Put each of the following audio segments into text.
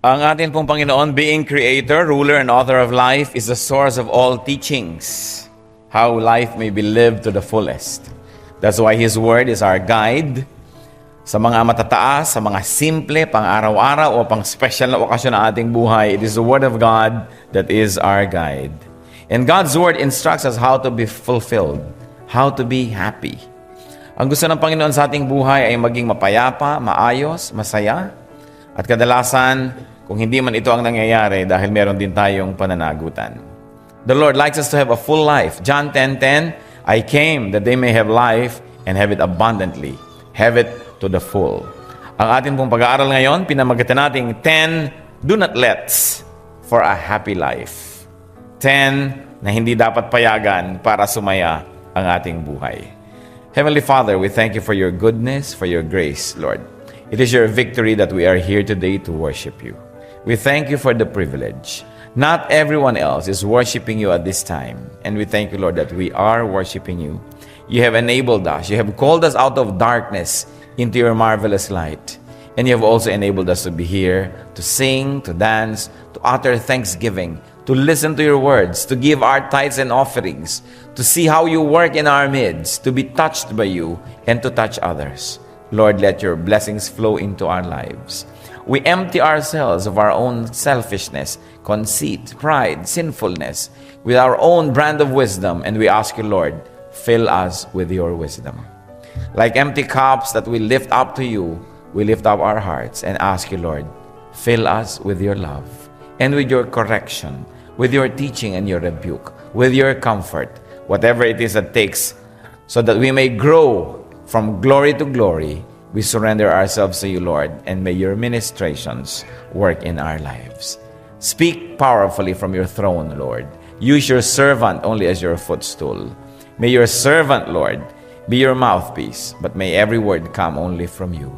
Ang atin pong Panginoon, being Creator, Ruler, and Author of life, is the source of all teachings, how life may be lived to the fullest. That's why His Word is our guide sa mga matataas, sa mga simple, pang-araw-araw o pang-special na okasyon ng ating buhay. It is the Word of God that is our guide. And God's Word instructs us how to be fulfilled, how to be happy. Ang gusto ng Panginoon sa ating buhay ay maging mapayapa, maayos, masaya, at kadalasan, kung hindi man ito ang nangyayari dahil meron din tayong pananagutan. The Lord likes us to have a full life. John 10:10, I came that they may have life and have it abundantly. Have it to the full. Ang atin pong pag-aaral ngayon, pinamagatan nating 10 do not lets for a happy life. 10 na hindi dapat payagan para sumaya ang ating buhay. Heavenly Father, we thank you for your goodness, for your grace, Lord. It is your victory that we are here today to worship you. We thank you for the privilege. Not everyone else is worshiping you at this time. And we thank you, Lord, that we are worshiping you. You have enabled us. You have called us out of darkness into your marvelous light. And you have also enabled us to be here, to sing, to dance, to utter thanksgiving, to listen to your words, to give our tithes and offerings, to see how you work in our midst, to be touched by you, and to touch others. Lord, let your blessings flow into our lives. We empty ourselves of our own selfishness, conceit, pride, sinfulness, with our own brand of wisdom, and we ask you, Lord, fill us with your wisdom. Like empty cups that we lift up to you, we lift up our hearts and ask you, Lord, fill us with your love and with your correction, with your teaching and your rebuke, with your comfort, whatever it is that takes, so that we may grow from glory to glory. We surrender ourselves to you, Lord, and may your ministrations work in our lives. Speak powerfully from your throne, Lord. Use your servant only as your footstool. May your servant, Lord, be your mouthpiece, but may every word come only from you.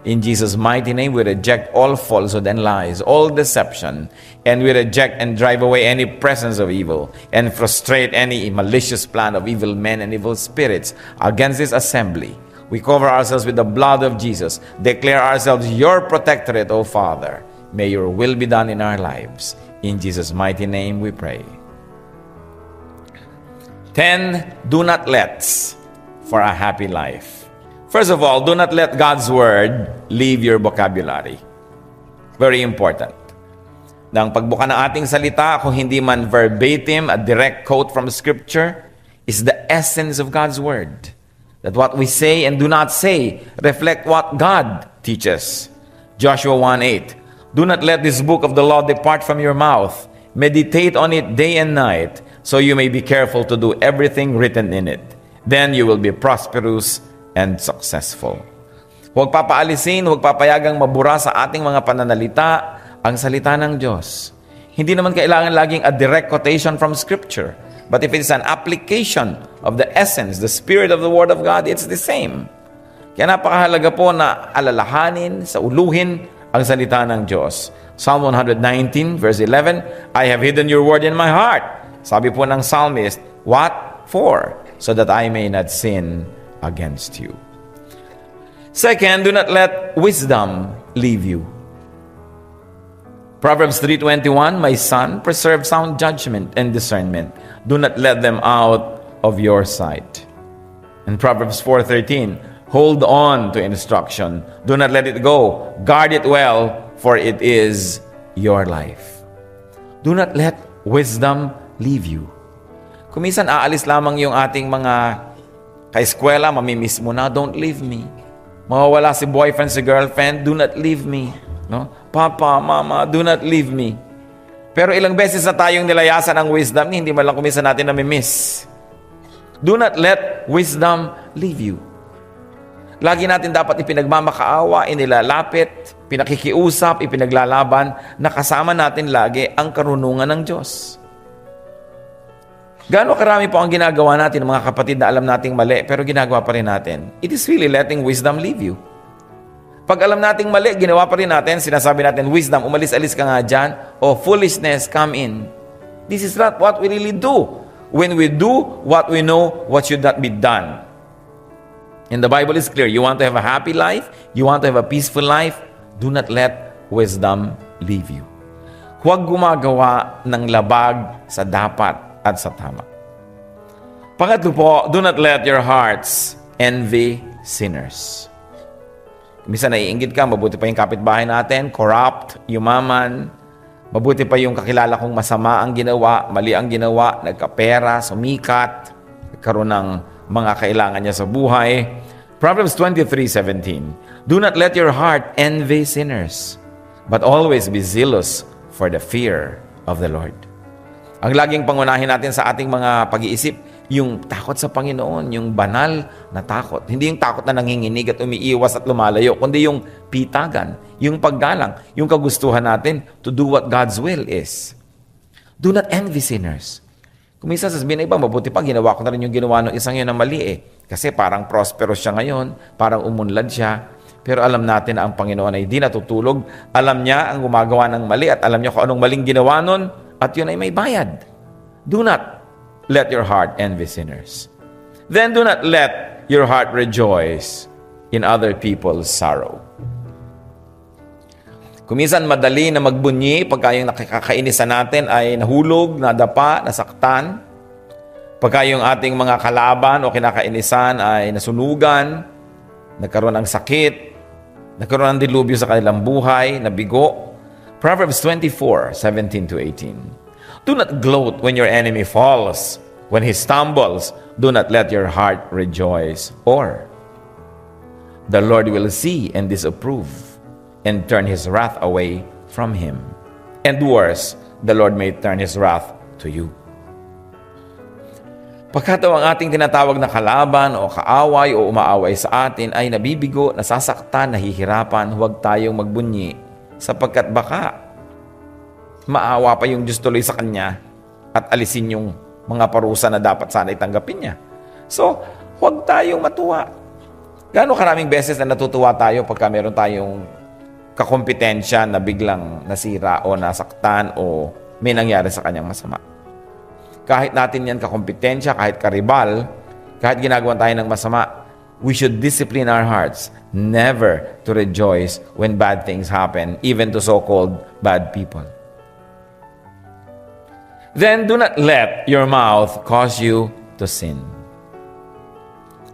In Jesus' mighty name, we reject all falsehood and lies, all deception, and we reject and drive away any presence of evil and frustrate any malicious plan of evil men and evil spirits against this assembly. We cover ourselves with the blood of Jesus. Declare ourselves your protectorate, O Father. May your will be done in our lives. In Jesus' mighty name we pray. 10 do not lets for a happy life. First of all, do not let God's word leave your vocabulary. Very important. Nang pagbuka ng ating salita, kung hindi man verbatim, a direct quote from Scripture, is the essence of God's word. That what we say and do not say reflect what God teaches. Joshua 1:8. Do not let this book of the law depart from your mouth. Meditate on it day and night, so you may be careful to do everything written in it. Then you will be prosperous and successful. Huwag papaalisin, huwag papayagang mabura sa ating mga pananalita ang salita ng Diyos. Hindi naman kailangan laging a direct quotation from Scripture. But if it is an application of the essence, the spirit of the Word of God, it's the same. Kaya napakahalaga po na alalahanin, sauluhin ang salita ng Diyos. Psalm 119 verse 11, I have hidden your word in my heart. Sabi po ng psalmist, what for? So that I may not sin against you. Second, do not let wisdom leave you. Proverbs 3:21, my son, preserve sound judgment and discernment. Do not let them out of your sight. And Proverbs 4:13, hold on to instruction. Do not let it go. Guard it well, for it is your life. Do not let wisdom leave you. Kung minsan aalis lamang yung ating mga kaeskwela, mamimiss mo na, don't leave me. Mawawala si boyfriend, si girlfriend, do not leave me. No? Papa, mama, do not leave me. Pero ilang beses na tayong nilayasan ang wisdom, hindi man lang kuminsan natin namimiss. Do not let wisdom leave you. Lagi natin dapat ipinagmamakaawa, inilalapit, pinakikiusap, ipinaglalaban, nakasama natin lagi ang karunungan ng Diyos. Gaano karami po ang ginagawa natin, mga kapatid, na alam nating mali, pero ginagawa pa rin natin. It is really letting wisdom leave you. Pag alam nating mali, ginawa pa rin natin, sinasabi natin, wisdom, umalis-alis ka nga dyan, o foolishness, come in. This is not what we really do. When we do what we know, what should not be done. And the Bible is clear. You want to have a happy life? You want to have a peaceful life? Do not let wisdom leave you. Huwag gumagawa ng labag sa dapat at sa tama. Pangatlo po, do not let your hearts envy sinners. Minsan naiinggit ka, mabuti pa yung kapitbahay natin, corrupt, yumaman, mabuti pa yung kakilala kong masama ang ginawa, mali ang ginawa, nagkapera, sumikat, nagkaroon ng mga kailangan niya sa buhay. Proverbs 23:17, do not let your heart envy sinners, but always be zealous for the fear of the Lord. Ang laging pangunahin natin sa ating mga pag-iisip, yung takot sa Panginoon, yung banal na takot. Hindi yung takot na nanginginig at umiiwas at lumalayo, kundi yung pitagan, yung paggalang, yung kagustuhan natin to do what God's will is. Do not envy sinners. Kung minsan sasabihin na iba, mabuti pa, ginawa ko na rin yung ginawa ng isang yun na mali eh. Kasi parang prosperous siya ngayon, parang umunlad siya. Pero alam natin na ang Panginoon ay di natutulog. Alam niya ang gumagawa ng mali at alam niya kung anong maling ginawa nun at yun ay may bayad. Do not let your heart envy sinners. Then do not let your heart rejoice in other people's sorrow. Kung minsan madali na magbunyi pagka yung nakakainisan natin ay nahulog, nadapa, nasaktan. Pagka yung ating mga kalaban o kinakainisan ay nasunugan, nagkaroon ng sakit, nagkaroon ng dilubyo sa kanilang buhay, nabigo. Proverbs 24:17-18. Do not gloat when your enemy falls. When he stumbles, do not let your heart rejoice. Or, the Lord will see and disapprove and turn His wrath away from him. And worse, the Lord may turn His wrath to you. Pagkat ang ating tinatawag na kalaban o kaaway o umaaway sa atin ay nabibigo, nasasaktan, nahihirapan, huwag tayong magbunyi sapagkat baka maawa pa yung Diyos tuloy sa kanya at alisin yung mga parusa na dapat sana itanggapin niya. So, huwag tayong matuwa. Gaano karaming beses na natutuwa tayo pagka meron tayong kakompetensya na biglang nasira o nasaktan o may nangyari sa kanyang masama. Kahit natin yan kakompetensya, kahit karibal, kahit ginagawa tayo ng masama, we should discipline our hearts never to rejoice when bad things happen, even to so-called bad people. Then do not let your mouth cause you to sin.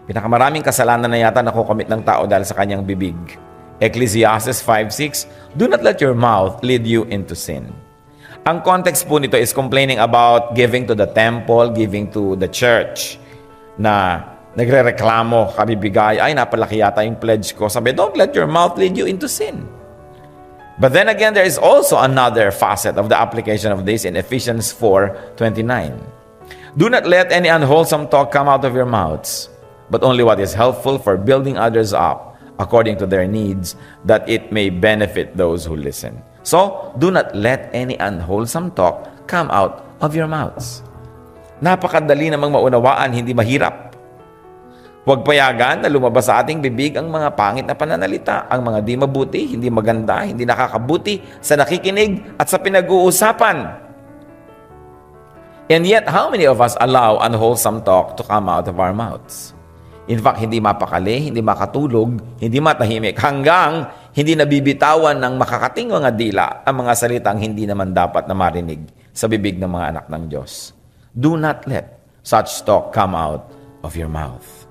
Pinakamaraming kasalanan na yata nakukomit ng tao dahil sa kanyang bibig. Ecclesiastes 5:6, do not let your mouth lead you into sin. Ang context po nito is complaining about giving to the temple, giving to the church, na nagre-reklamo, kabibigay, ay napalaki yata yung pledge ko. Sabi, don't let your mouth lead you into sin. But then again, there is also another facet of the application of this in Ephesians 4:29. Do not let any unwholesome talk come out of your mouths, but only what is helpful for building others up according to their needs, that it may benefit those who listen. So, do not let any unwholesome talk come out of your mouths. Napakadali namang maunawaan, hindi mahirap. Huwag payagan na lumabas sa ating bibig ang mga pangit na pananalita, ang mga di mabuti, hindi maganda, hindi nakakabuti sa nakikinig at sa pinag-uusapan. And yet, how many of us allow unwholesome talk to come out of our mouths? In fact, hindi mapakali, hindi makatulog, hindi matahimik, hanggang hindi nabibitawan ng makakating mga dila ang mga salitang hindi naman dapat na marinig sa bibig ng mga anak ng Diyos. Do not let such talk come out of your mouth.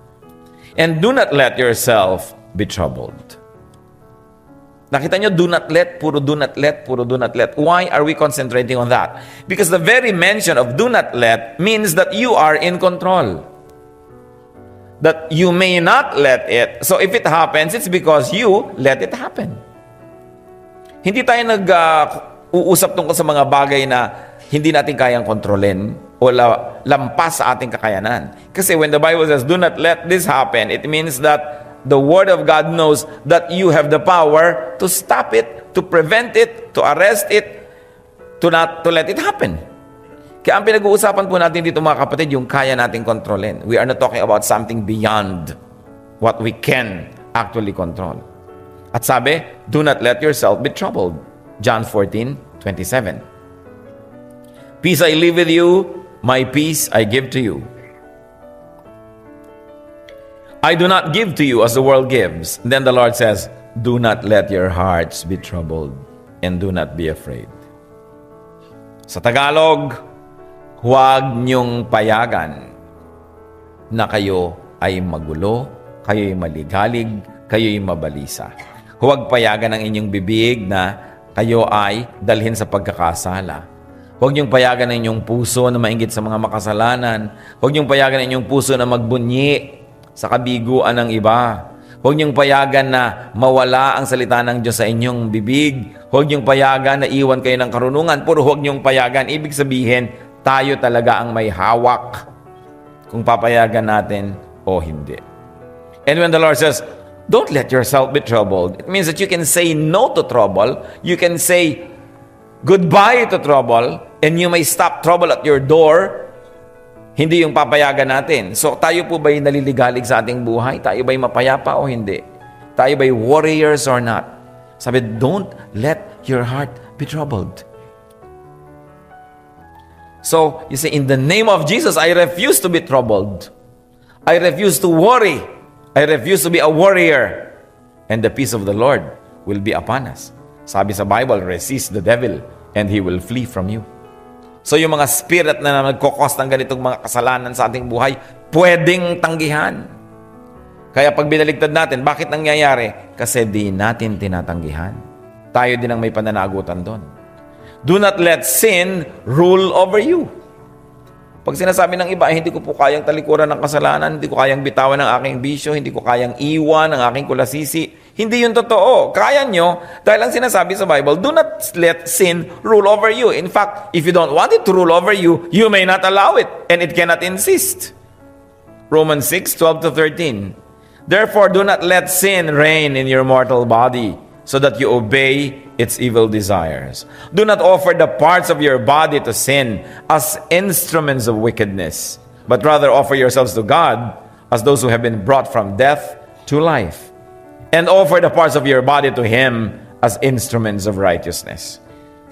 And do not let yourself be troubled. Nakita nyo, do not let, puro do not let, puro do not let. Why are we concentrating on that? Because the very mention of do not let means that you are in control. That you may not let it. So if it happens, it's because you let it happen. Hindi tayo nag-uusap tungkol sa mga bagay na hindi natin kayang kontrolin o lampas sa ating kakayanan. Kasi when the Bible says, do not let this happen, it means that the Word of God knows that you have the power to stop it, to prevent it, to arrest it, to let it happen. Kaya ang pinag-uusapan po natin dito mga kapatid, yung kaya nating kontrolin. We are not talking about something beyond what we can actually control. At sabi, do not let yourself be troubled. John 14:27. Peace I leave with you, my peace I give to you. I do not give to you as the world gives. Then the Lord says, do not let your hearts be troubled, and do not be afraid. Sa Tagalog, huwag niyong payagan na kayo ay magulo, kayo'y maligalig, kayo'y mabalisa. Huwag payagan ang inyong bibig na kayo ay dalhin sa pagkakasala. Huwag niyong payagan ang inyong puso na mainggit sa mga makasalanan. Huwag niyong payagan ang inyong puso na magbunyi sa kabiguan ng iba. Huwag niyong payagan na mawala ang salita ng Diyos sa inyong bibig. Huwag niyong payagan na iwan kayo ng karunungan. Puro huwag niyong payagan. Ibig sabihin, tayo talaga ang may hawak kung papayagan natin o hindi. And when the Lord says, don't let yourself be troubled, it means that you can say no to trouble. You can say goodbye to trouble, and you may stop trouble at your door. Hindi yung papayagan natin. So, tayo po ba'y naliligalig sa ating buhay? Tayo ba'y mapayapa o hindi? Tayo ba'y warriors or not? Sabi, don't let your heart be troubled. So, you say, in the name of Jesus, I refuse to be troubled. I refuse to worry. I refuse to be a warrior. And the peace of the Lord will be upon us. Sabi sa Bible, resist the devil and he will flee from you. So yung mga spirit na nagkokos ng ganitong mga kasalanan sa ating buhay, pwedeng tanggihan. Kaya pag binaligtad natin, bakit nangyayari? Kasi di natin tinatanggihan. Tayo din ang may pananagutan doon. Do not let sin rule over you. Pag sinasabi ng iba, hindi ko po kayang talikuran ng kasalanan, hindi ko kayang bitawan ng aking bisyo, hindi ko kayang iwan ng aking kulasisi. Hindi yun totoo. Kaya nyo, dahil ang sinasabi sa Bible, do not let sin rule over you. In fact, if you don't want it to rule over you, you may not allow it, and it cannot insist. Romans 6:12-13. Therefore, do not let sin reign in your mortal body, so that you obey its evil desires. Do not offer the parts of your body to sin as instruments of wickedness, but rather offer yourselves to God as those who have been brought from death to life. And offer the parts of your body to Him as instruments of righteousness.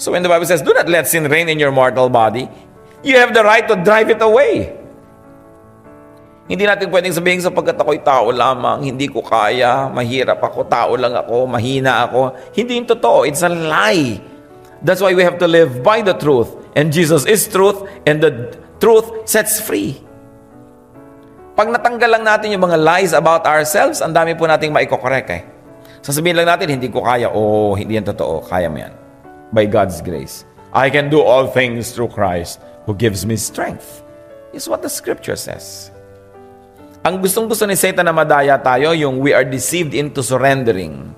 So when the Bible says, do not let sin reign in your mortal body, you have the right to drive it away. Hindi natin pwedeng sabihin sapagkat ako'y tao lamang, hindi ko kaya, mahirap ako, tao lang ako, mahina ako. Hindi yung totoo. It's a lie. That's why we have to live by the truth. And Jesus is truth, and the truth sets free. Pag natanggal lang natin yung mga lies about ourselves, ang dami po nating maikokorek eh. Sasabihin lang natin, hindi ko kaya. Oh, hindi yan totoo. Kaya mo yan. By God's grace. I can do all things through Christ who gives me strength. Is what the scripture says. Ang gustong-gusto ni Satan na madaya tayo, yung we are deceived into surrendering.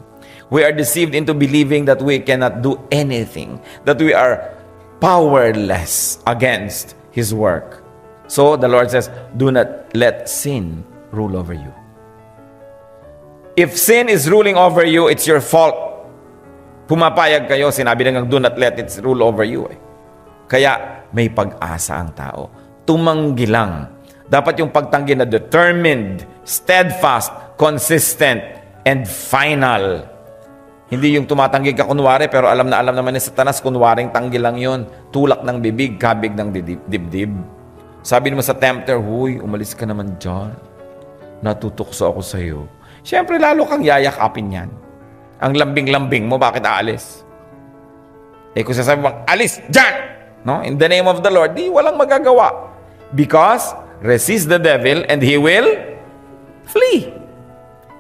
We are deceived into believing that we cannot do anything. That we are powerless against His work. So, the Lord says, do not let sin rule over you. If sin is ruling over you, it's your fault. Pumapayag kayo, sinabi lang, do not let it rule over you. Kaya, may pag-asa ang tao. Tumanggi lang. Dapat yung pagtanggi na determined, steadfast, consistent, and final. Hindi yung tumatanggi ka kunwari, pero alam naman ni Satanas, kunwaring tanggi lang yun. Tulak ng bibig, kabig ng dibdib. Sabi naman sa tempter, huy, umalis ka naman dyan. Natutukso ako sa iyo. Siyempre, lalo kang yayakapin yan. Ang lambing-lambing mo, bakit aalis? Kung sasabi mo, alis dyan! No? In the name of the Lord, di walang magagawa. Because, resist the devil and he will flee.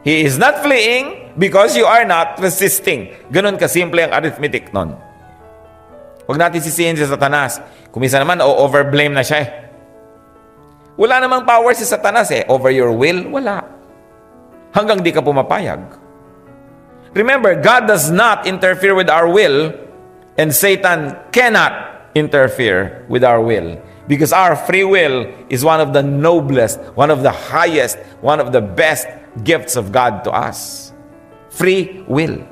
He is not fleeing because you are not resisting. Ganun kasimple ang arithmetic nun. Huwag natin sisihin si Satanas. Kung minsan naman, overblame na siya eh. Wala namang power si Satanas eh. Over your will, wala. Hanggang di ka pumapayag. Remember, God does not interfere with our will, and Satan cannot interfere with our will. Because our free will is one of the noblest, one of the highest, one of the best gifts of God to us. Free will.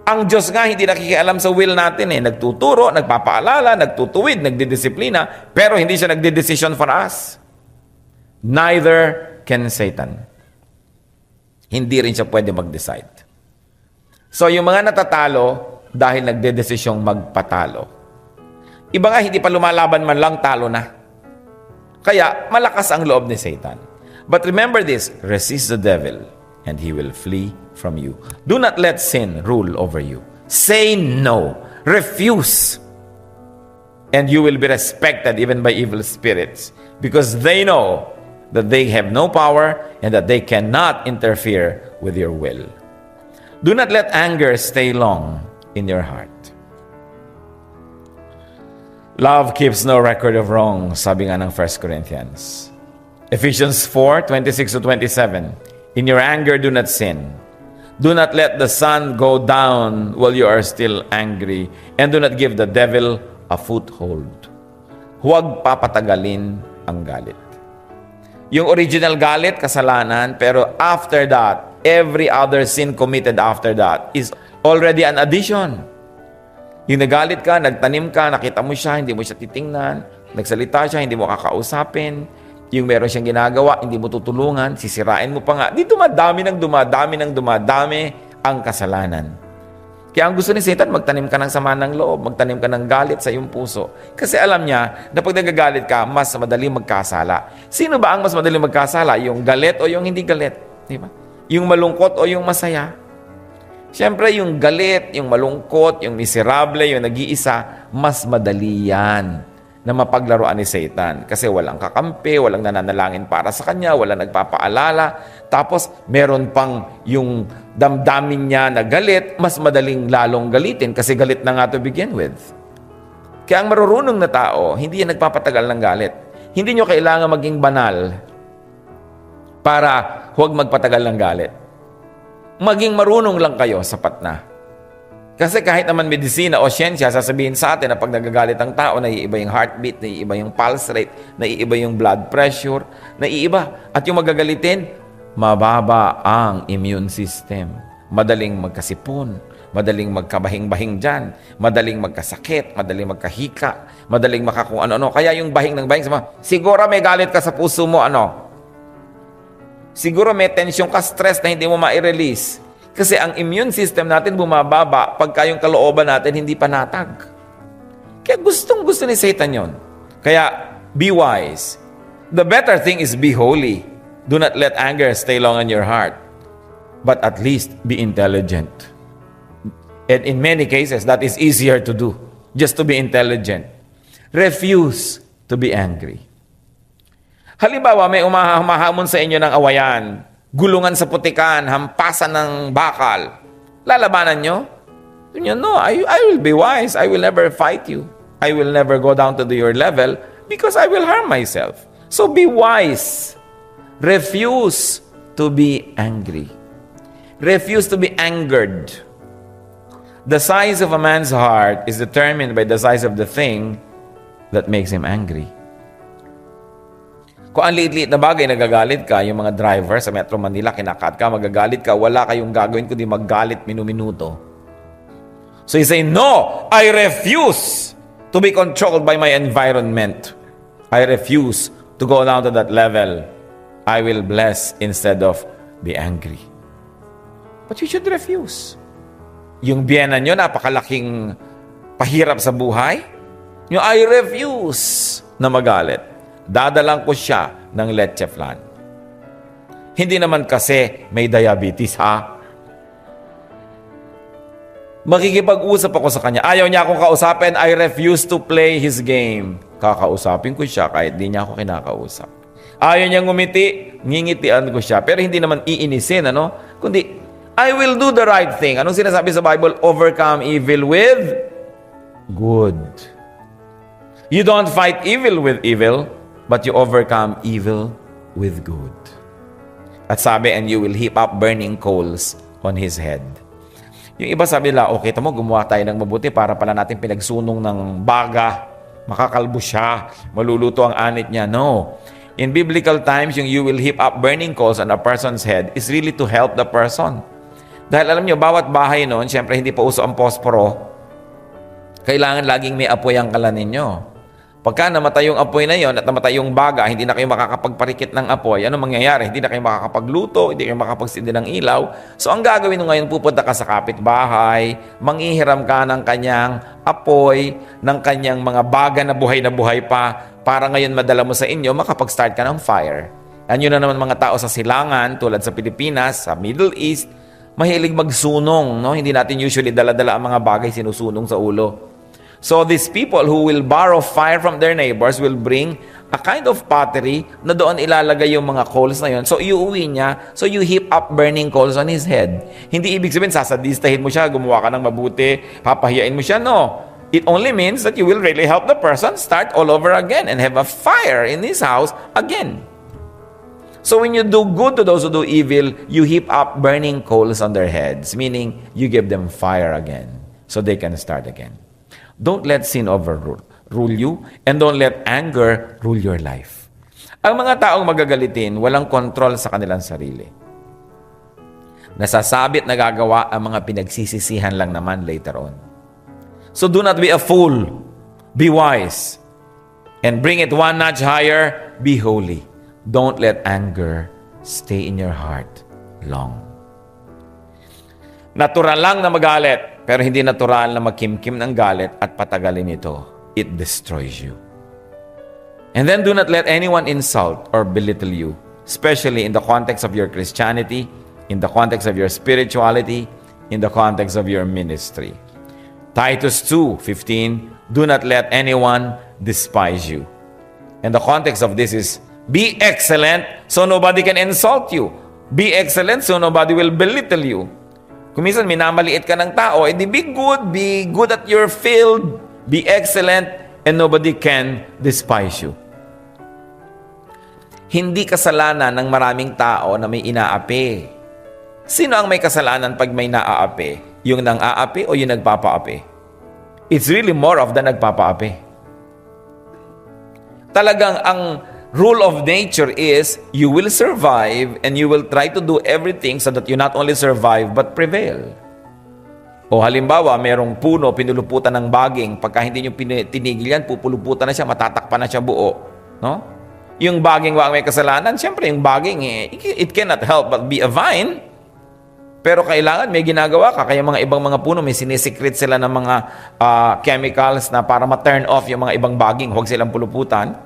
Ang Diyos nga hindi nakikialam sa will natin eh. Nagtuturo, nagpapaalala, nagtutuwid, nagdidisiplina, pero hindi siya nagdidesisyon for us. Neither can Satan. Hindi rin siya pwede mag-decide. So yung mga natatalo dahil nagdedesisyong magpatalo. Iba nga hindi pa lumalaban man lang, talo na. Kaya malakas ang loob ni Satan. But remember this, resist the devil and he will flee from you. Do not let sin rule over you. Say no. Refuse. And you will be respected even by evil spirits, because they know that they have no power and that they cannot interfere with your will. Do not let anger stay long in your heart. Love keeps no record of wrong, sabi nga ng 1 Corinthians. Ephesians 4:26-27. In your anger, do not sin. Do not let the sun go down while you are still angry, and do not give the devil a foothold. Huwag papatagalin ang galit. Yung original galit, kasalanan, pero after that, every other sin committed after that is already an addition. Yung nagalit ka, nagtanim ka, nakita mo siya, hindi mo siya titingnan, nagsalita siya, hindi mo kakausapin, yung meron siyang ginagawa, hindi mo tutulungan, sisirain mo pa nga. Di dumadami ang kasalanan. Kaya ang gusto ni Satan, magtanim ka ng sama ng loob, magtanim ka ng galit sa iyong puso. Kasi alam niya na pag nagagalit ka, mas madali magkasala. Sino ba ang mas madali magkasala? Yung galit o yung hindi galit? Di ba? Yung malungkot o yung masaya? Siyempre, yung galit, yung malungkot, yung miserable, yung nag-iisa, mas madali yan na mapaglaruan ni Satan. Kasi walang kakampi, walang nananalangin para sa kanya, walang nagpapaalala. Tapos, meron pang yung damdamin niya na galit, mas madaling lalong galitin kasi galit na nga to begin with. Kaya ang marurunong na tao, hindi yan nagpapatagal ng galit. Hindi nyo kailangan maging banal para huwag magpatagal ng galit. Maging marunong lang kayo, sapat na. Kasi kahit naman medisina o siyensya, sasabihin sa atin na pag nagagalit ang tao, naiiba yung heartbeat, naiiba yung pulse rate, naiiba yung blood pressure, naiiba. At yung magagalitin, mababa ang immune system. Madaling magkasipon, madaling magkabahing-bahing dyan, madaling magkasakit, madaling magkahika, madaling makakung ano-ano. Kaya yung bahing ng bahing, siguro may galit ka sa puso mo, siguro may tension ka, stress na hindi mo ma-release. Kasi ang immune system natin bumababa pagka yung kalooban natin hindi panatag. Kaya gustong-gusto ni Satan yon. Kaya, be wise. The better thing is be holy. Do not let anger stay long in your heart. But at least be intelligent. And in many cases, that is easier to do. Just to be intelligent. Refuse to be angry. Halimbawa, may umahamon sa inyo ng awayan, gulungan sa putikan, hampasan ng bakal. Lalabanan nyo? No, I will be wise. I will never fight you. I will never go down to your level because I will harm myself. So be wise. Refuse to be angry. Refuse to be angered. The size of a man's heart is determined by the size of the thing that makes him angry. Kung ang liit-liit na bagay, nagagalit ka, yung mga driver sa Metro Manila, kinakat ka, magagalit ka, wala kayong gagawin kundi maggalit minu-minuto. So you say, no, I refuse to be controlled by my environment. I refuse to go down to that level. I will bless instead of be angry. But you should refuse. Yung biyenan nyo, napakalaking pahirap sa buhay. Yung I refuse na magalit. Dadalang ko siya ng leche flan. Hindi naman kasi may diabetes, ha? Makikipag-usap ako sa kanya. Ayaw niya akong kausapin. I refuse to play his game. Kakausapin ko siya kahit di niya ako kinakausap. Ayaw niya ngumiti, ngingitian ko siya. Pero hindi naman iinisin, Kundi, I will do the right thing. Anong sinasabi sa Bible? Overcome evil with good. You don't fight evil with evil, but you overcome evil with good. At sabi, and you will heap up burning coals on his head. Yung iba sabi nila, okay, tamo, gumawa tayo ng mabuti para pala natin pinagsunong ng baga, makakalbo siya, maluluto ang anit niya. No. In biblical times, yung you will heap up burning coals on a person's head is really to help the person. Dahil alam nyo, bawat bahay noon, siyempre hindi pa uso ang posporo, kailangan laging may apoy ang kalan ninyo. Pagka namatay yung apoy na yon at namatay yung baga, hindi na kayo makakapagparikit ng apoy, ano mangyayari? Hindi na kayo makakapagluto, hindi kayo makakapagsindi ng ilaw. So ang gagawin mo ngayon, pupunta ka sa kapitbahay, manghihiram ka ng kanyang apoy, ng kanyang mga baga na buhay pa, para ngayon madala mo sa inyo, makapag-start ka ng fire. Yan yun na naman mga tao sa silangan, tulad sa Pilipinas, sa Middle East, Mahilig magsunong, no? Hindi natin usually dala-dala ang mga bagay sinusunong sa ulo. So these people who will borrow fire from their neighbors will bring a kind of pottery na doon ilalagay yung mga coals na yun. So iuwi niya, so you heap up burning coals on his head. Hindi ibig sabihin, sasadistahin mo siya, gumawa ka ng mabuti, papahiyain mo siya. No. It only means that you will really help the person start all over again and have a fire in his house again. So when you do good to those who do evil, you heap up burning coals on their heads, meaning you give them fire again so they can start again. Don't let sin overrule you, and don't let anger rule your life. Ang mga taong magagalitin, walang kontrol sa kanilang sarili. Nasasabit na gagawa ang mga pinagsisisihan lang naman later on. So do not be a fool. Be wise. And bring it one notch higher, be holy. Don't let anger stay in your heart long. Natural lang na magalit. Pero hindi natural na magkimkim ng galit at patagalin ito. It destroys you. And then do not let anyone insult or belittle you, especially in the context of your Christianity, in the context of your spirituality, in the context of your ministry. Titus 2:15, do not let anyone despise you. And the context of this is, be excellent so nobody can insult you. Be excellent so nobody will belittle you. Kung minsan minamaliit ka ng tao, edi be good at your field, be excellent, and nobody can despise you. Hindi kasalanan ng maraming tao na may inaapi. Sino ang may kasalanan pag may naaapi? Yung nang aapi o yung nagpapaapi? It's really more of the nagpapaapi. Talagang ang rule of nature is you will survive and you will try to do everything so that you not only survive but prevail. O halimbawa, merong puno, pinuluputan ng baging. Pagka hindi nyo tinigil yan, pupuluputan na siya, matatakpan na siya buo. No? Yung baging wag may kasalanan, siyempre yung baging, it cannot help but be a vine. Pero kailangan may ginagawa ka. Kaya mga ibang mga puno, may sinisikret sila ng mga chemicals na para ma-turn off yung mga ibang baging. Huwag silang puluputan.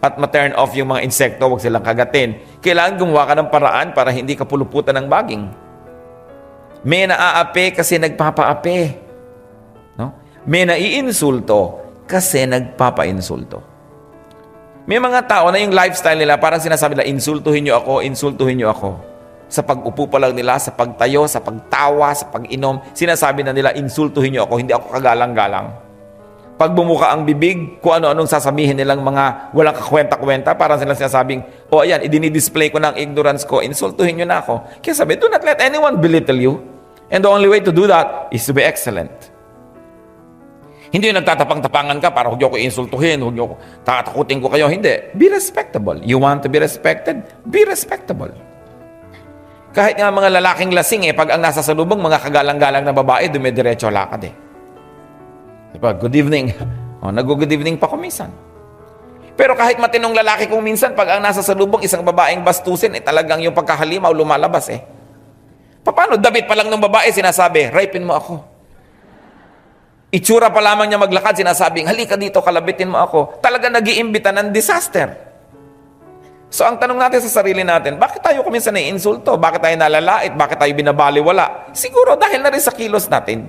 At ma-turn off yung mga insekto, huwag silang kagatin. Kailangan gumawa ka ng paraan para hindi ka puluputan ng baging. May naaapi kasi nagpapaapi. No? May naiinsulto kasi nagpapainsulto. May mga tao na yung lifestyle nila, parang sinasabi nila, insultuhin nyo ako, insultuhin nyo ako. Sa pag-upo pa lang nila, sa pagtayo, sa pagtawa, sa pag-inom, sinasabi na nila, insultuhin nyo ako, hindi ako kagalang-galang. Pag bumuka ang bibig, kung ano-anong sasabihin nilang mga walang kakwenta-kwenta, parang silang sinasabing, ayan, idinidisplay ko na ang ignorance ko, insultuhin nyo na ako. Kaya sabi, do not let anyone belittle you. And the only way to do that is to be excellent. Hindi yung nagtatapang-tapangan ka para huwag nyo ko insultuhin, huwag nyo ko tatakutin ko kayo. Hindi. Be respectable. You want to be respected? Be respectable. Kahit nga mga lalaking lasing, pag ang nasa salubong, mga kagalang-galang na babae, dumidiretso lakad Diba? Good evening. Nag-good evening pa ko minsan. Pero kahit matinong lalaki kung minsan, pag ang nasa salubong, isang babaeng bastusin, talagang yung pagkahalimaw lumalabas Paano? Dabit pa lang ng babae, sinasabi, rapin mo ako. Itsura pa lamang niya maglakad, sinasabing, halika dito, kalabitin mo ako. Talaga nag-iimbita ng disaster. So ang tanong natin sa sarili natin, bakit tayo kuminsan naiinsulto? Bakit tayo nalalait? Bakit tayo binabaliwala? Siguro dahil na rin sa kilos natin.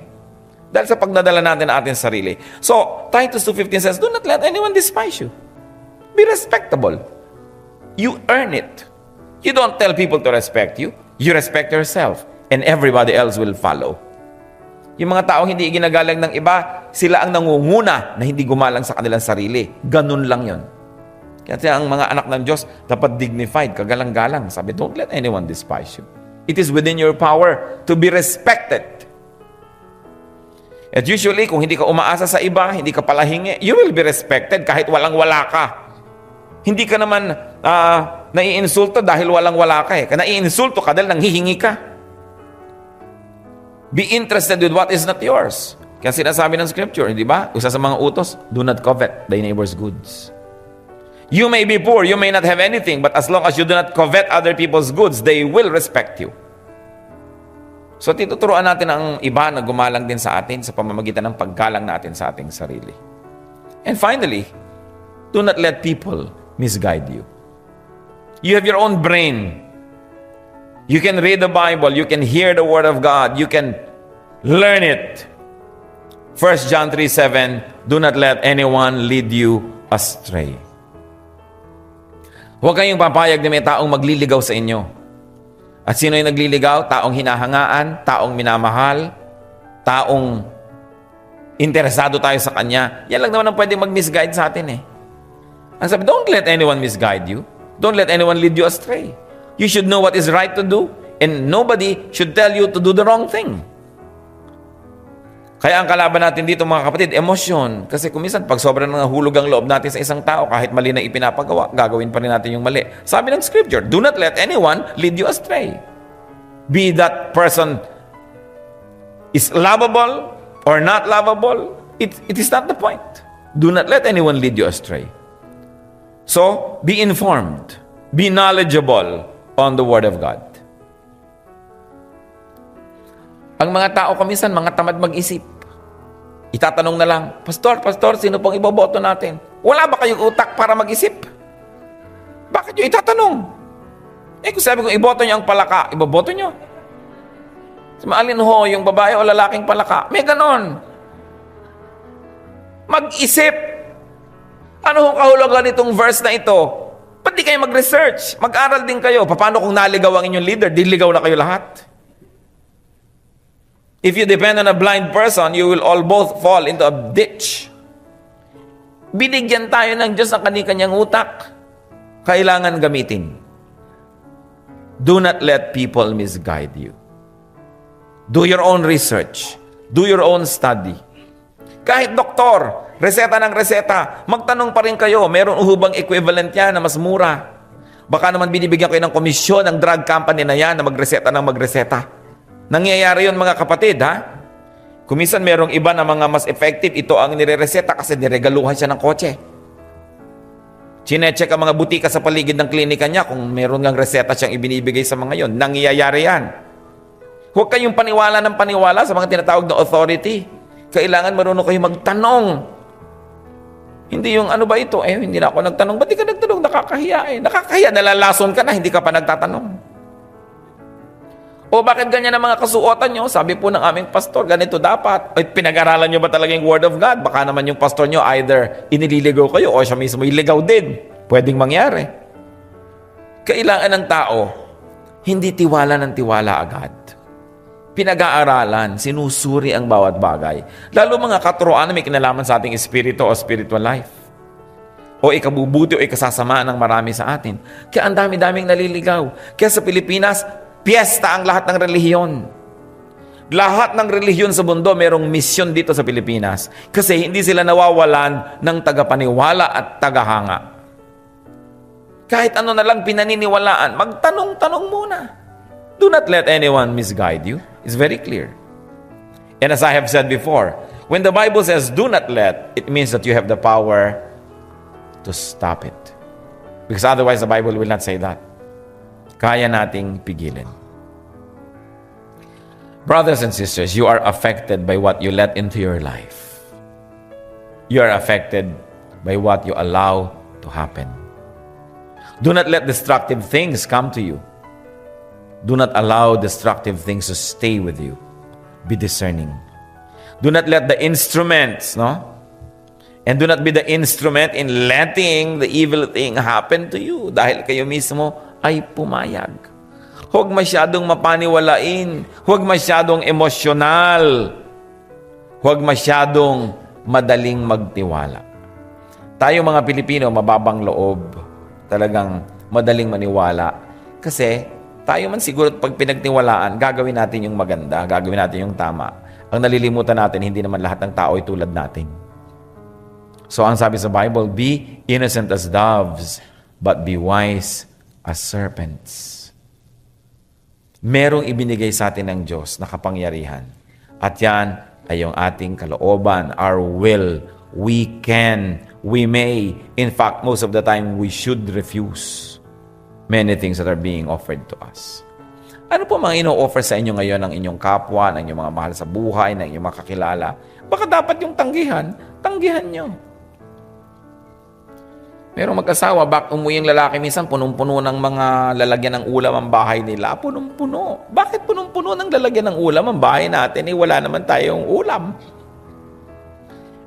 Dahil sa pagdadala natin ang ating sarili. So, Titus 2:15 says, do not let anyone despise you. Be respectable. You earn it. You don't tell people to respect you. You respect yourself. And everybody else will follow. Yung mga taong hindi ginagalang ng iba, sila ang nangunguna na hindi gumalang sa kanilang sarili. Ganun lang yon. Kaya ang mga anak ng Diyos dapat dignified, kagalang-galang. Sabi, don't let anyone despise you. It is within your power to be respected. At usually, kung hindi ka umaasa sa iba, hindi ka palahingi, you will be respected kahit walang-wala ka. Hindi ka naman naiinsulto dahil walang-wala ka Naiinsulto ka dahil nanghihingi ka. Be interested with what is not yours. Kaya sinasabi ng scripture, di ba? Isa sa mga utos, do not covet thy neighbor's goods. You may be poor, you may not have anything, but as long as you do not covet other people's goods, they will respect you. So, tituturuan natin ang iba na gumalang din sa atin sa pamamagitan ng paggalang natin sa ating sarili. And finally, do not let people misguide you. You have your own brain. You can read the Bible. You can hear the Word of God. You can learn it. 1 John 3:7, do not let anyone lead you astray. Huwag kayong papayag na may taong magliligaw sa inyo. At sino yung nagliligaw? Taong hinahangaan, taong minamahal, taong interesado tayo sa kanya. Yan lang naman ang pwedeng mag-misguide sa atin eh. Ang sabi, don't let anyone misguide you. Don't let anyone lead you astray. You should know what is right to do, and nobody should tell you to do the wrong thing. Kaya ang kalaban natin dito mga kapatid, emosyon. Kasi kuminsan, pag sobrang nahulog ang loob natin sa isang tao, kahit mali na ipinapagawa, gagawin pa rin natin yung mali. Sabi ng scripture, do not let anyone lead you astray. Be that person is lovable or not lovable, it is not the point. Do not let anyone lead you astray. So, be informed. Be knowledgeable on the Word of God. Ang mga tao kuminsan, mga tamad mag-isip. Itatanong na lang, Pastor, sino pong iboboto natin? Wala ba kayong utak para mag-isip? Bakit nyo itatanong? Kung sabi kong iboto nyo ang palaka, iboboto nyo. Maalin ho, yung babae o lalaking palaka, may ganon. Mag-isip. Ano ho kahulugan itong verse na ito? Ba't di kayo mag-research? Mag-aral din kayo. Paano kung naligaw ang inyong leader? Diligaw na kayo lahat. If you depend on a blind person, you will all both fall into a ditch. Binigyan tayo ng Diyos ng kani-kanyang utak. Kailangan gamitin. Do not let people misguide you. Do your own research. Do your own study. Kahit doktor, reseta ng reseta, magtanong pa rin kayo, meron uhubang equivalent yan na mas mura. Baka naman binibigyan kayo ng komisyon ng drug company na yan na magreseta ng magreseta. Nangyayari yun mga kapatid, ha? Kuminsan merong iba na mga mas effective, ito ang nire-reseta kasi niregaluhan siya ng kotse. Chinecheck ang mga butika sa paligid ng klinika niya kung meron ngang reseta siyang ibinibigay sa mga yon. Nangyayari yan. Huwag kayong paniwala ng paniwala sa mga tinatawag na authority. Kailangan marunong kayo magtanong. Hindi yung ano ba ito? Hindi na ako nagtanong. Ba't di ka nagtanong? Nakakahiya eh. Nakakahiya, nalalason ka na, hindi ka pa nagtatanong. O bakit ganyan ang mga kasuotan nyo? Sabi po ng aming pastor, ganito dapat. Pinag-aralan nyo ba talaga yung Word of God? Baka naman yung pastor nyo either inililigaw kayo o siya mismo iligaw din. Pwedeng mangyari. Kailangan ng tao, hindi tiwala ng tiwala agad. Pinag-aaralan, sinusuri ang bawat bagay. Lalo mga katuroan na may kinalaman sa ating espiritu o spiritual life. O ikabubuti o ikasasama ng marami sa atin. Kaya ang dami-daming naliligaw. Kaya sa Pilipinas, piyesta ang lahat ng relihiyon. Lahat ng relihiyon sa mundo merong misyon dito sa Pilipinas. Kasi hindi sila nawawalan ng tagapaniwala at tagahanga. Kahit ano na lang pinaniniwalaan, magtanong-tanong muna. Do not let anyone misguide you. It's very clear. And as I have said before, when the Bible says do not let, it means that you have the power to stop it. Because otherwise the Bible will not say that. Kaya nating pigilin. Brothers and sisters, you are affected by what you let into your life. You are affected by what you allow to happen. Do not let destructive things come to you. Do not allow destructive things to stay with you. Be discerning. Do not let the instruments, And do not be the instrument in letting the evil thing happen to you dahil kayo mismo ay pumayag. Huwag masyadong mapaniwalain. Huwag masyadong emosyonal. Huwag masyadong madaling magtiwala. Tayo mga Pilipino, mababang loob. Talagang madaling maniwala. Kasi tayo man siguro pag pinagtiwalaan, gagawin natin yung maganda, gagawin natin yung tama. Ang nalilimutan natin, hindi naman lahat ng tao ay tulad natin. So ang sabi sa Bible, be innocent as doves, but be wise as serpents. Merong ibinigay sa atin ng Diyos na kapangyarihan. At yan ay yung ating kalooban, our will. We can, we may. In fact, most of the time, we should refuse many things that are being offered to us. Ano po mga ino-offer sa inyo ngayon ng inyong kapwa, ng inyong mga mahal sa buhay, ng inyong mga kakilala? Baka dapat yung tanggihan nyo. Merong mag-asawa, umuwi ang lalaki minsan, punong-puno ng mga lalagyan ng ulam ang bahay nila. Punong-puno. Bakit punong-puno ng lalagyan ng ulam ang bahay natin? Wala naman tayong ulam.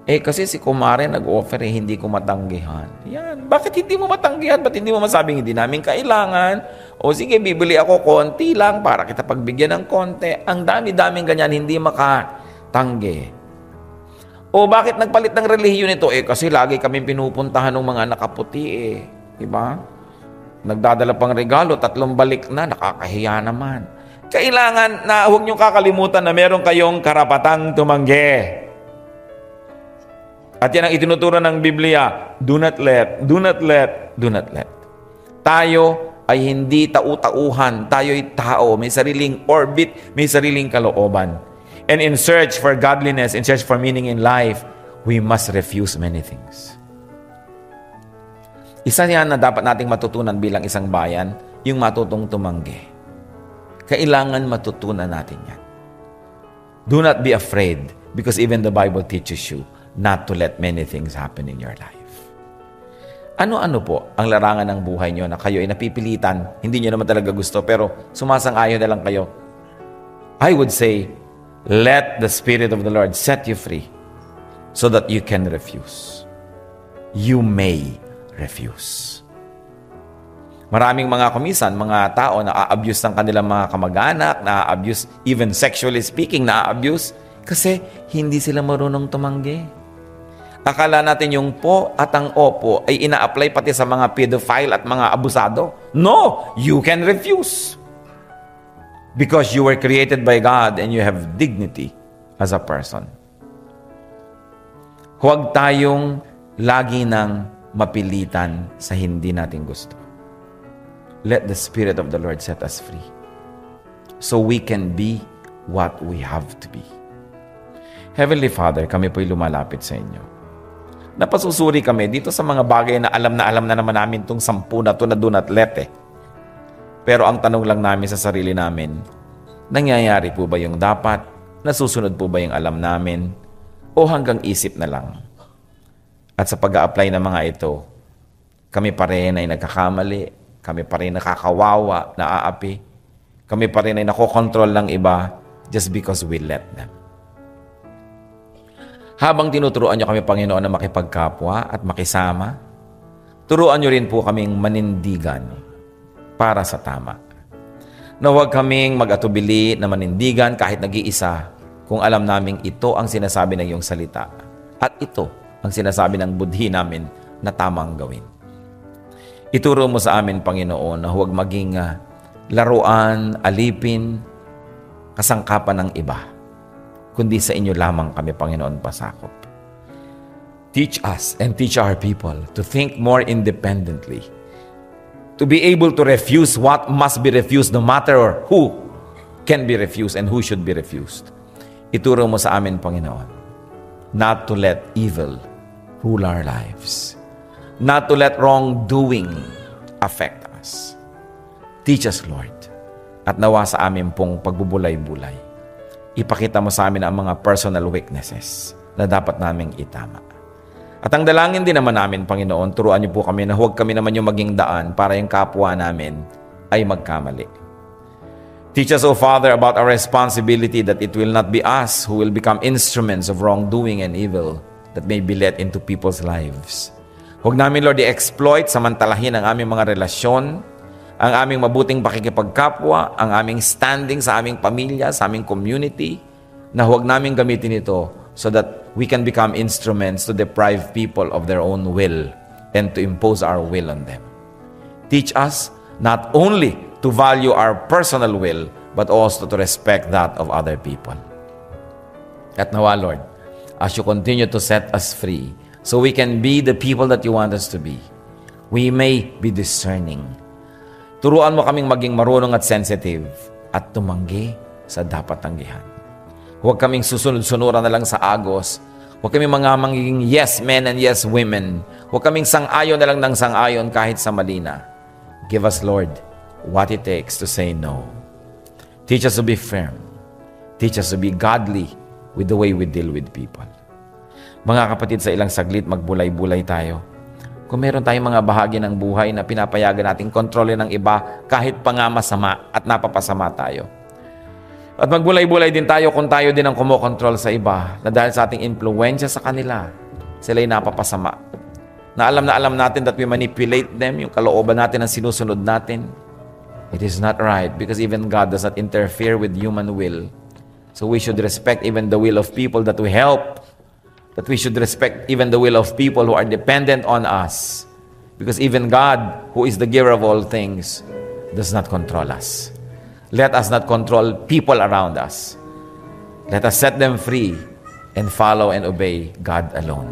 Kasi si kumare nag-offer, hindi ko matanggihan. Yan. Bakit hindi mo matanggihan? Ba't hindi mo masabing hindi namin kailangan? O sige, bibili ako konti lang para kita pagbigyan ng konti. Ang dami-daming ganyan, hindi makatanggi. O bakit nagpalit ng relihiyon ito? Kasi lagi kami pinupuntahan ng mga nakaputi Diba? Nagdadala pang regalo, 3 balik na, nakakahiya naman. Kailangan na huwag niyong kakalimutan na meron kayong karapatang tumanggi. At yan ang itinuturo ng Biblia, do not let. Tayo ay hindi tau-tauhan, tayo ay tao, may sariling orbit, may sariling kalooban. And in search for godliness, in search for meaning in life, we must refuse many things. Isa yan na dapat nating matutunan bilang isang bayan, yung matutong tumanggi. Kailangan matutunan natin yan. Do not be afraid, because even the Bible teaches you not to let many things happen in your life. Ano-ano po ang larangan ng buhay nyo na kayo ay napipilitan, hindi nyo naman talaga gusto, pero sumasang-ayon na lang kayo? I would say, let the Spirit of the Lord set you free so that you can refuse. You may refuse. Maraming mga kumisan, mga tao na a-abuse ng kanilang mga kamag-anak, na-abuse, even sexually speaking, na-abuse, kasi hindi sila marunong tumanggi. Akala natin yung po at ang opo ay ina-apply pati sa mga pedophile at mga abusado. No! You can refuse. Because you were created by God and you have dignity as a person. Huwag tayong lagi nang mapilitan sa hindi natin gusto. Let the Spirit of the Lord set us free so we can be what we have to be. Heavenly Father, kami po'y lumalapit sa inyo. Napasusuri kami dito sa mga bagay na alam na naman namin itong 10 na ito na do not let Pero ang tanong lang namin sa sarili namin, nangyayari po ba yung dapat? Nasusunod po ba yung alam namin? O hanggang isip na lang? At sa pag-a-apply ng mga ito, kami pa rin ay nagkakamali, kami pa rin nakakawawa, naaapi, kami pa rin ay nakokontrol ng iba just because we let them. Habang tinuturuan niyo kami, Panginoon, na makipagkapwa at makisama, turuan niyo rin po kaming manindigan para sa tama. Na huwag kaming mag-atubili na manindigan kahit nag-iisa kung alam naming ito ang sinasabi ng iyong salita at ito ang sinasabi ng budhi namin na tamang gawin. Ituro mo sa amin, Panginoon, na huwag maging laruan, alipin, kasangkapan ng iba, kundi sa inyo lamang kami, Panginoon, pasakop. Teach us and teach our people to think more independently, to be able to refuse what must be refused no matter who can be refused and who should be refused. Ituro mo sa amin, Panginoon, not to let evil rule our lives, not to let wrongdoing affect us. Teach us, Lord, at nawa sa amin pong pagbubulay-bulay, ipakita mo sa amin ang mga personal weaknesses na dapat naming itama. At ang dalangin din naman namin, Panginoon, turuan niyo po kami na huwag kami naman yung maging daan para yung kapwa namin ay magkamali. Teach us, O Father, about our responsibility that it will not be us who will become instruments of wrongdoing and evil that may be let into people's lives. Huwag namin, Lord, i-exploit, samantalahin ang aming mga relasyon, ang aming mabuting pakikipagkapwa, ang aming standing sa aming pamilya, sa aming community, na huwag namin gamitin ito so that we can become instruments to deprive people of their own will and to impose our will on them. Teach us not only to value our personal will, but also to respect that of other people. At nawa, Lord, as you continue to set us free, so we can be the people that you want us to be, we may be discerning. Turuan mo kaming maging marunong at sensitive at tumanggi sa dapat tanggihan. Huwag kaming susunod-sunuran na lang sa agos. Huwag kaming mga magiging yes men and yes women. Huwag kaming sang-ayon na lang ng sang-ayon kahit sa mali na. Give us, Lord, what it takes to say no. Teach us to be firm. Teach us to be godly with the way we deal with people. Mga kapatid, sa ilang saglit, magbulay-bulay tayo. Kung meron tayong mga bahagi ng buhay na pinapayagan nating kontrolin ng iba kahit pa nga masama at napapasama tayo. At magbulay-bulay din tayo kung tayo din ang kumokontrol sa iba na dahil sa ating impluensya sa kanila, sila'y napapasama. Na alam natin that we manipulate them, yung kalooban natin ang sinusunod natin. It is not right because even God does not interfere with human will. So we should respect even the will of people that we help. That we should respect even the will of people who are dependent on us. Because even God, who is the giver of all things, does not control us. Let us not control people around us. Let us set them free and follow and obey God alone.